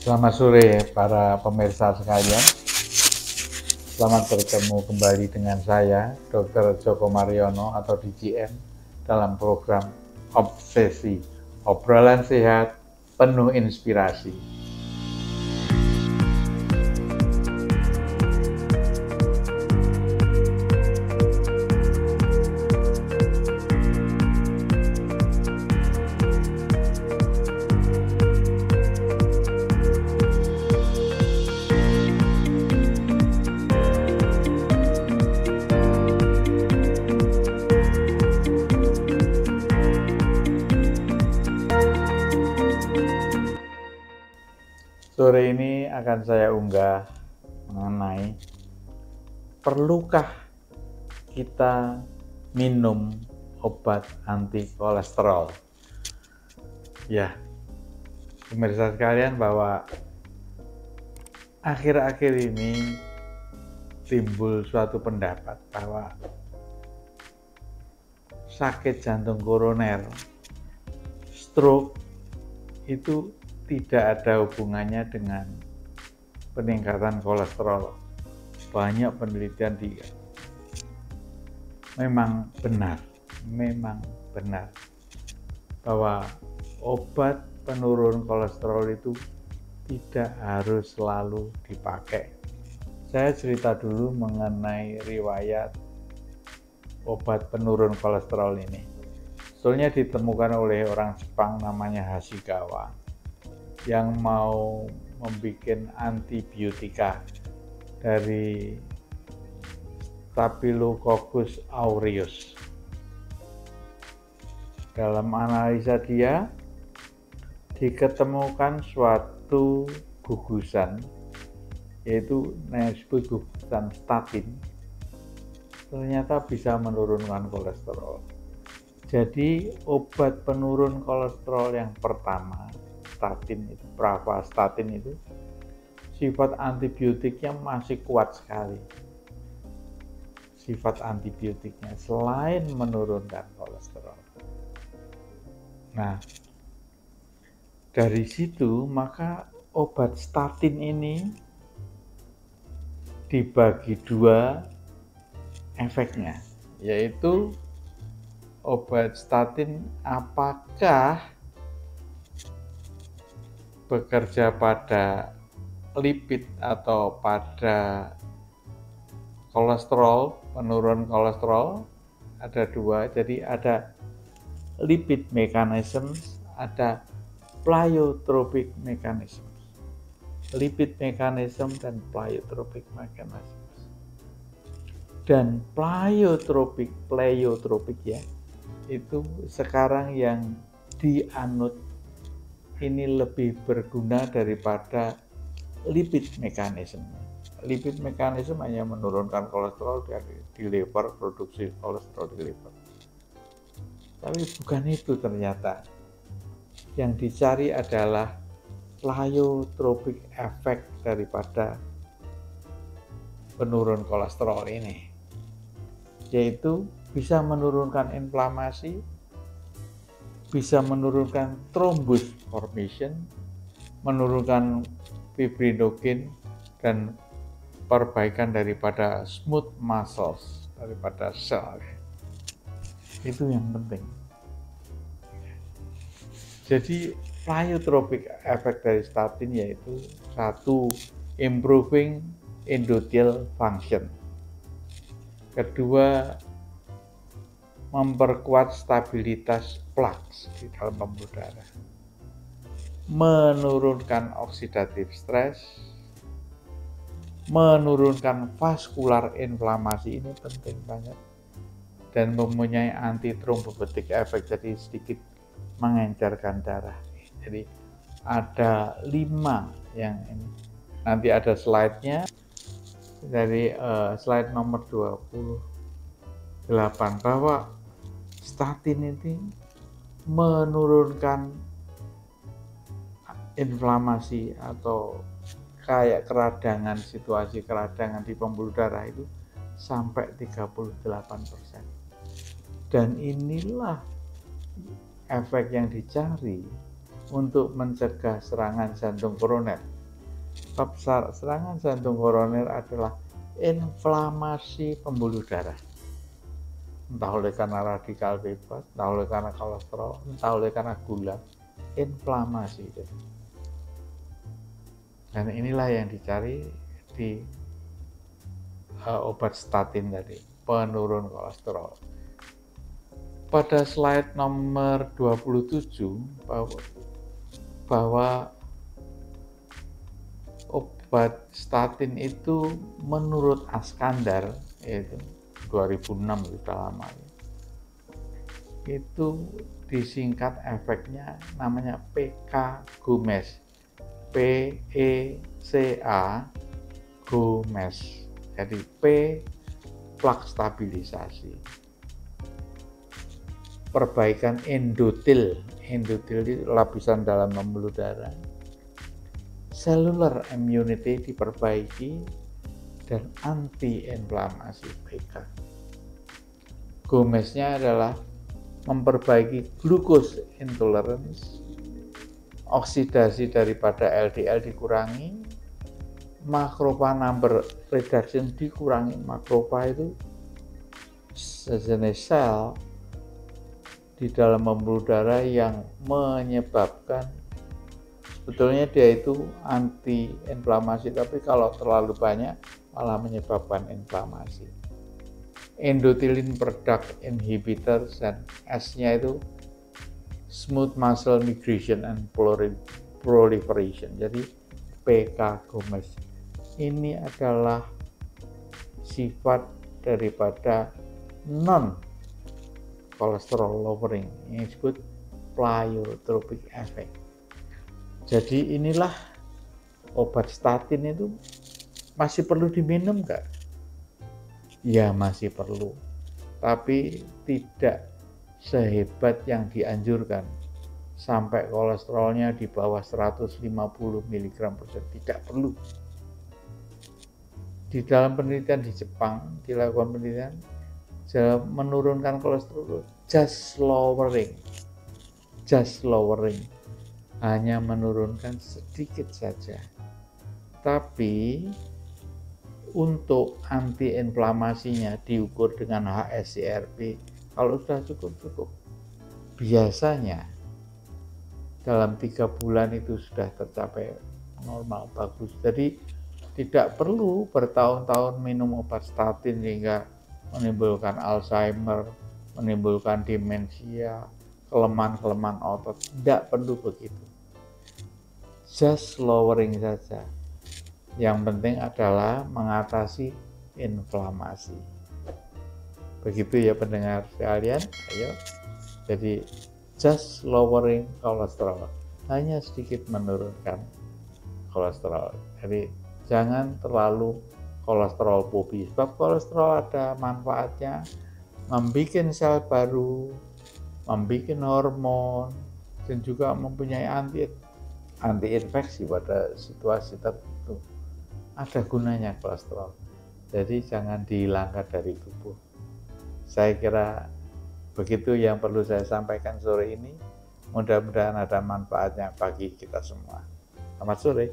Selamat sore para pemirsa sekalian. Selamat bertemu kembali dengan saya, Dr. Joko Mariono atau DJM dalam program Obsesi, obrolan sehat penuh inspirasi. Sore ini akan saya unggah mengenai perlukah kita minum obat anti kolesterol. Ya, pemirsa sekalian, bahwa akhir-akhir ini timbul suatu pendapat bahwa sakit jantung koroner, stroke itu tidak ada hubungannya dengan peningkatan kolesterol. Banyak penelitian memang benar bahwa obat penurun kolesterol itu tidak harus selalu dipakai. Saya cerita dulu mengenai riwayat obat penurun kolesterol ini. Sebetulnya ditemukan oleh orang Jepang namanya Hasegawa, yang mau membuat antibiotika dari Staphylococcus aureus. Dalam analisa dia, diketemukan suatu gugusan, yaitu disebut gugusan statin, ternyata bisa menurunkan kolesterol. Jadi obat penurun kolesterol yang pertama, statin itu, pravastatin itu, sifat antibiotiknya masih kuat sekali. Sifat antibiotiknya selain menurunkan kolesterol. Nah, dari situ maka obat statin ini dibagi dua efeknya, yaitu obat statin apakah bekerja pada lipid atau pada kolesterol, penurun kolesterol. Ada dua, jadi ada lipid mechanism, ada pleiotropic mechanism. Lipid mechanism dan pleiotropic mechanism. Dan pleiotropic ya, itu sekarang yang dianut ini lebih berguna daripada lipid mekanisme. Lipid mekanisme hanya menurunkan kolesterol di liver, produksi kolesterol di liver. Tapi bukan itu ternyata. Yang dicari adalah pleiotropic effect daripada penurun kolesterol ini, yaitu bisa menurunkan inflamasi, bisa menurunkan thrombus formation, menurunkan fibrinogen, dan perbaikan daripada smooth muscles, daripada sel. Itu yang penting. Jadi pleiotropic effect dari statin yaitu satu, improving endothelial function. Kedua, memperkuat stabilitas plaques di dalam pembuluh darah, menurunkan oxidative stress, menurunkan vaskular inflamasi, ini penting banget, dan mempunyai anti-thrombotic effect, jadi sedikit mengencerkan darah. Jadi ada 5 yang ini. Nanti ada slide-nya dari slide nomor 28, bahwa statin ini menurunkan inflamasi atau kayak keradangan, situasi keradangan di pembuluh darah itu sampai 38%. Dan inilah efek yang dicari untuk mencegah serangan jantung koroner. Sebab serangan jantung koroner adalah inflamasi pembuluh darah. Entah oleh karena radikal bebas, entah oleh karena kolesterol, entah oleh karena gula, inflamasi. Dan inilah yang dicari di obat statin tadi, penurun kolesterol. Pada slide nomor 27 bahwa obat statin itu menurut Askandar, yaitu 2006, sudah lama, itu disingkat efeknya namanya PK-GOMES, PECA GOMES. Jadi P plak stabilisasi, perbaikan endotel itu lapisan dalam pembuluh darah, cellular immunity diperbaiki, dan anti-inflamasi PK. GOMES-nya adalah memperbaiki glucose intolerance, oksidasi daripada LDL dikurangi, makrofa number reduction dikurangi. Makrofa itu sejenis sel di dalam pembuluh darah yang menyebabkan, sebetulnya dia itu anti-inflamasi, tapi kalau terlalu banyak malah menyebabkan inflamasi. Endothelin product inhibitor, dan S-nya itu smooth muscle migration and proliferation. Jadi PK-GOMES ini adalah sifat daripada non kolesterol lowering, yang disebut pleiotropic effect. Jadi inilah obat statin itu masih perlu diminum nggak? Ya masih perlu, tapi tidak sehebat yang dianjurkan. Sampai kolesterolnya di bawah 150 mg per jam, tidak perlu. Di dalam penelitian di Jepang dilakukan penelitian menurunkan kolesterol just lowering, hanya menurunkan sedikit saja. Tapi untuk anti-inflamasinya diukur dengan HSCRP, kalau sudah cukup. Biasanya dalam 3 bulan itu sudah tercapai normal, bagus. Jadi tidak perlu bertahun-tahun minum obat statin sehingga menimbulkan Alzheimer, menimbulkan demensia, kelemahan otot. Tidak perlu begitu. Just lowering saja. Yang penting adalah mengatasi inflamasi. Begitu ya pendengar sekalian, ayo. Jadi just lowering kolesterol, hanya sedikit menurunkan kolesterol. Jadi jangan terlalu kolesterol fobia, sebab kolesterol ada manfaatnya, membuat sel baru, membuat hormon, dan juga mempunyai anti-infeksi pada situasi tertentu. Ada gunanya kolesterol, jadi jangan dihilangkan dari tubuh. Saya kira begitu yang perlu saya sampaikan sore ini. Mudah-mudahan ada manfaatnya bagi kita semua. Selamat sore.